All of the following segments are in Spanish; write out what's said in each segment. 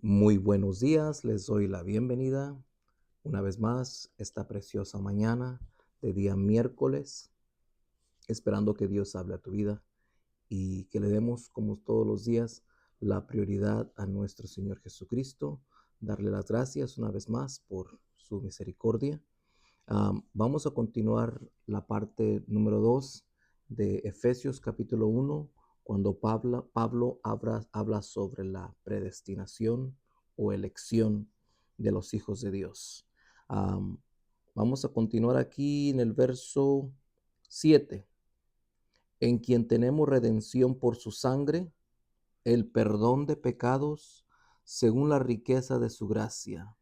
Muy buenos días, les doy la bienvenida una vez más esta preciosa mañana de día miércoles, esperando que Dios hable a tu vida y que le demos, como todos los días, la prioridad a nuestro Señor Jesucristo, darle las gracias una vez más por su misericordia. Vamos a continuar la parte número 2 de Efesios capítulo 1, cuando Pablo habla sobre la predestinación o elección de los hijos de Dios. Am, Vamos a continuar aquí en el verso 7, en quien tenemos redención por su sangre, el perdón de pecados, según la riqueza de su gracia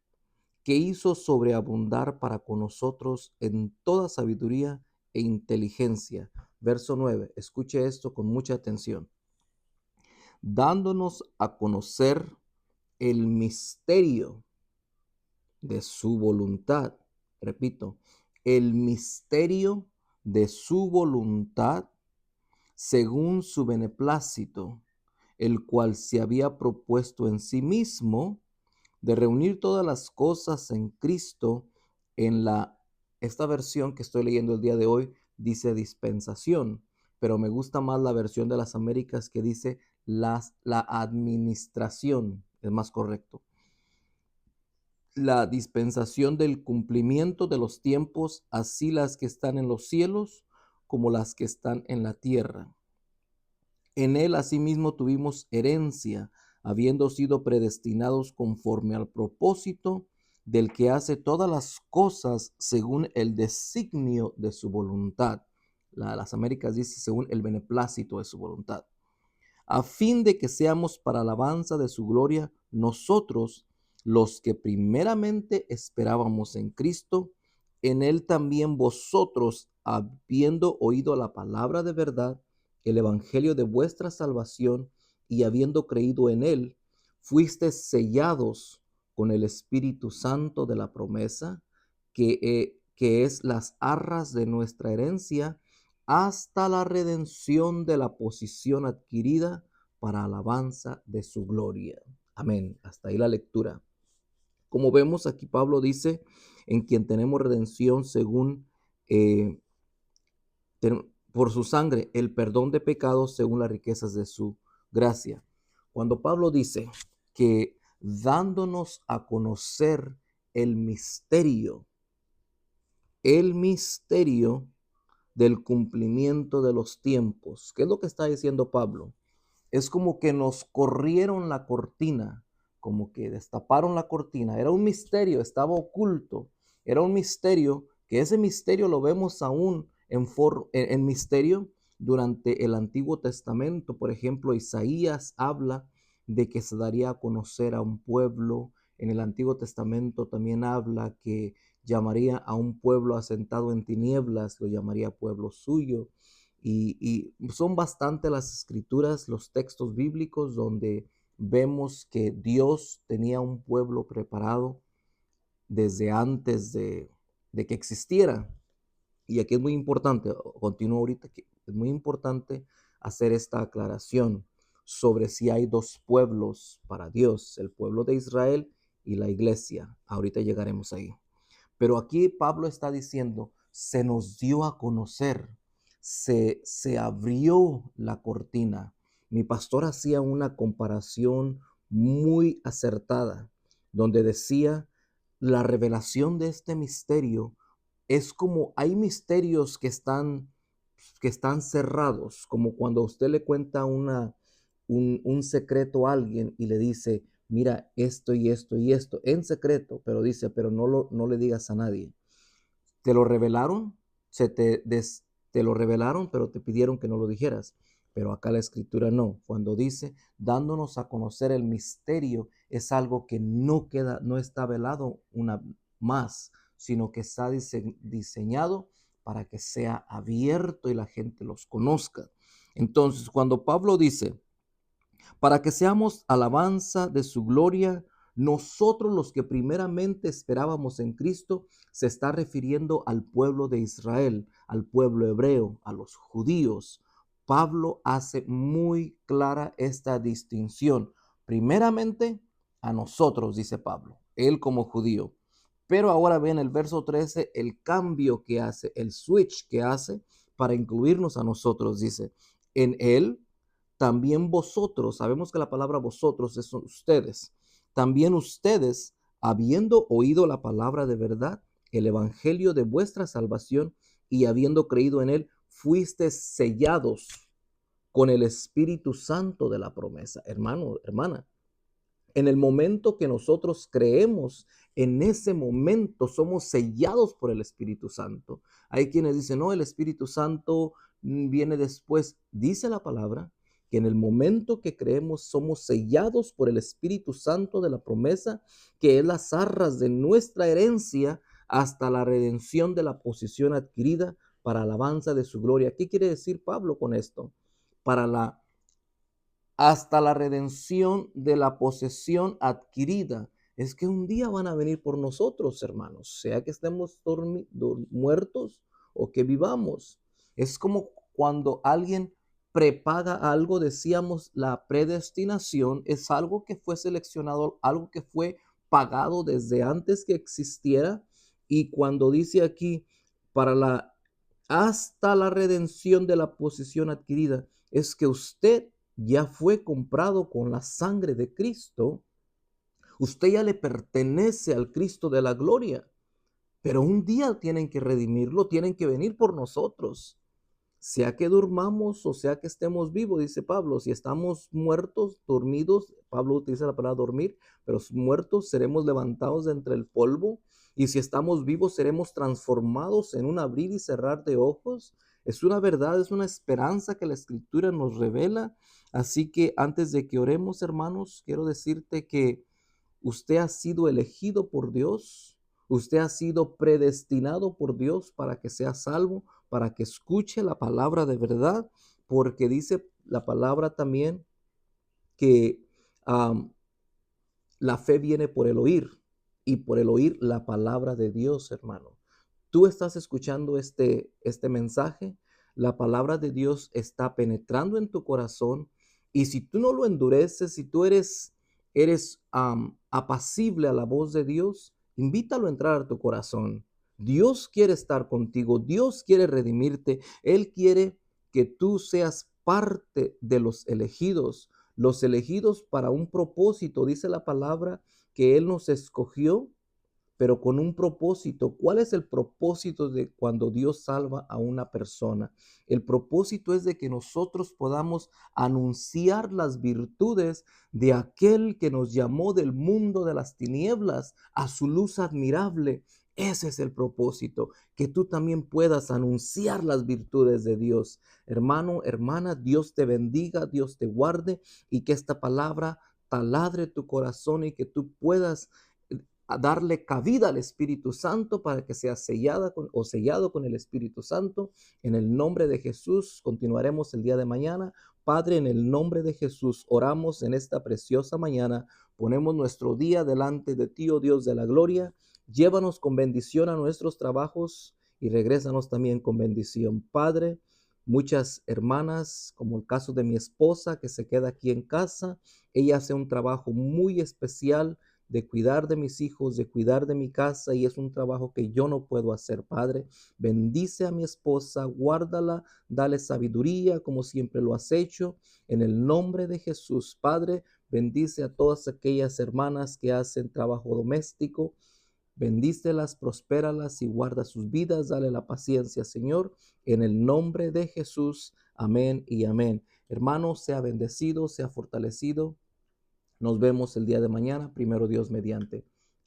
que hizo sobreabundar para con nosotros en toda sabiduría e inteligencia. Verso 9, escuche esto con mucha atención. Dándonos a conocer el misterio de su voluntad. Repito, el misterio de su voluntad según su beneplácito, el cual se había propuesto en sí mismo de reunir todas las cosas en Cristo en esta versión que estoy leyendo el día de hoy dice dispensación, pero me gusta más la versión de las Américas que dice la administración, es más correcto. La dispensación del cumplimiento de los tiempos, así las que están en los cielos como las que están en la tierra. En él asimismo tuvimos herencia, habiendo sido predestinados conforme al propósito del que hace todas las cosas según el designio de su voluntad. Las Américas dice según el beneplácito de su voluntad, a fin de que seamos para alabanza de su gloria nosotros los que primeramente esperábamos en Cristo, en él también vosotros, habiendo oído la palabra de verdad, el evangelio de vuestra salvación, y habiendo creído en él, fuisteis sellados con el Espíritu Santo de la promesa, que es las arras de nuestra herencia, hasta la redención de la posición adquirida para alabanza de su gloria. Amén. Hasta ahí la lectura. Como vemos aquí, Pablo dice, en quien tenemos redención según, eh, por su sangre, el perdón de pecados según las riquezas de su gracia. Cuando Pablo dice que dándonos a conocer el misterio del cumplimiento de los tiempos. ¿Qué es lo que está diciendo Pablo? Es como que nos corrieron la cortina, como que destaparon la cortina. Era un misterio, estaba oculto. Era un misterio, que ese misterio lo vemos aún en misterio durante el Antiguo Testamento. Por ejemplo, Isaías habla de que se daría a conocer a un pueblo. En el Antiguo Testamento también habla que llamaría a un pueblo asentado en tinieblas, lo llamaría pueblo suyo. Y son bastante las escrituras, los textos bíblicos donde vemos que Dios tenía un pueblo preparado desde antes de que existiera. Y aquí es muy importante, continúo ahorita, que es muy importante hacer esta aclaración sobre si hay dos pueblos para Dios, el pueblo de Israel y la iglesia. Ahorita llegaremos ahí. Pero aquí Pablo está diciendo, se nos dio a conocer, se abrió la cortina. Mi pastor hacía una comparación muy acertada, donde decía, la revelación de este misterio es como hay misterios que están cerrados, como cuando usted le cuenta un secreto a alguien y le dice, mira, esto y esto y esto, en secreto, pero dice, pero no le digas a nadie. Te lo revelaron, te lo revelaron, pero te pidieron que no lo dijeras. Pero acá la escritura no. Cuando dice, dándonos a conocer el misterio, es algo que no queda, no está velado una más, sino que está diseñado para que sea abierto y la gente los conozca. Entonces, cuando Pablo dice, para que seamos alabanza de su gloria, nosotros los que primeramente esperábamos en Cristo, se está refiriendo al pueblo de Israel, al pueblo hebreo, a los judíos. Pablo hace muy clara esta distinción. Primeramente, a nosotros, dice Pablo, él como judío. Pero ahora ven el verso 13, el cambio que hace, el switch que hace para incluirnos a nosotros. Dice, en él también vosotros, sabemos que la palabra vosotros es ustedes, también ustedes, habiendo oído la palabra de verdad, el evangelio de vuestra salvación, y habiendo creído en él, fuisteis sellados con el Espíritu Santo de la promesa. Hermano, hermana, en el momento que nosotros creemos, en ese momento somos sellados por el Espíritu Santo. Hay quienes dicen, no, el Espíritu Santo viene después. Dice la palabra que en el momento que creemos somos sellados por el Espíritu Santo de la promesa, que es las arras de nuestra herencia hasta la redención de la posesión adquirida para alabanza de su gloria. ¿Qué quiere decir Pablo con esto? Para la hasta la redención de la posesión adquirida. Es que un día van a venir por nosotros, hermanos, sea que estemos muertos o que vivamos. Es como cuando alguien prepaga algo, decíamos, la predestinación es algo que fue seleccionado, algo que fue pagado desde antes que existiera. Y cuando dice aquí, para la hasta la redención de la posesión adquirida, es que usted ya fue comprado con la sangre de Cristo. Usted ya le pertenece al Cristo de la gloria, pero un día tienen que redimirlo, tienen que venir por nosotros. Sea que durmamos o sea que estemos vivos, dice Pablo, si estamos muertos, dormidos, Pablo utiliza la palabra dormir, pero muertos seremos levantados de entre el polvo, y si estamos vivos seremos transformados en un abrir y cerrar de ojos. Es una verdad, es una esperanza que la Escritura nos revela. Así que antes de que oremos, hermanos, quiero decirte que usted ha sido elegido por Dios, usted ha sido predestinado por Dios para que sea salvo, para que escuche la palabra de verdad, porque dice la palabra también que um, la fe viene por el oír y por el oír la palabra de Dios, hermano. Tú estás escuchando este mensaje, la palabra de Dios está penetrando en tu corazón, y si tú no lo endureces, si tú eres apacible a la voz de Dios, invítalo a entrar a tu corazón. Dios quiere estar contigo, Dios quiere redimirte, Él quiere que tú seas parte de los elegidos para un propósito. Dice la palabra que Él nos escogió, pero con un propósito. ¿Cuál es el propósito de cuando Dios salva a una persona? El propósito es de que nosotros podamos anunciar las virtudes de aquel que nos llamó del mundo de las tinieblas a su luz admirable. Ese es el propósito, que tú también puedas anunciar las virtudes de Dios. Hermano, hermana, Dios te bendiga, Dios te guarde, y que esta palabra taladre tu corazón y que tú puedas a darle cabida al Espíritu Santo para que sea sellado con el Espíritu Santo. En el nombre de Jesús, continuaremos el día de mañana. Padre, en el nombre de Jesús, oramos en esta preciosa mañana. Ponemos nuestro día delante de ti, oh Dios de la gloria. Llévanos con bendición a nuestros trabajos y regrésanos también con bendición. Padre, muchas hermanas, como el caso de mi esposa que se queda aquí en casa, ella hace un trabajo muy especial de cuidar de mis hijos, de cuidar de mi casa, y es un trabajo que yo no puedo hacer, Padre. Bendice a mi esposa, guárdala, dale sabiduría como siempre lo has hecho. En el nombre de Jesús, Padre, bendice a todas aquellas hermanas que hacen trabajo doméstico. Bendícelas, prospéralas y guarda sus vidas. Dale la paciencia, Señor, en el nombre de Jesús. Amén y amén. Hermano, sea bendecido, sea fortalecido. Nos vemos el día de mañana, primero Dios mediante.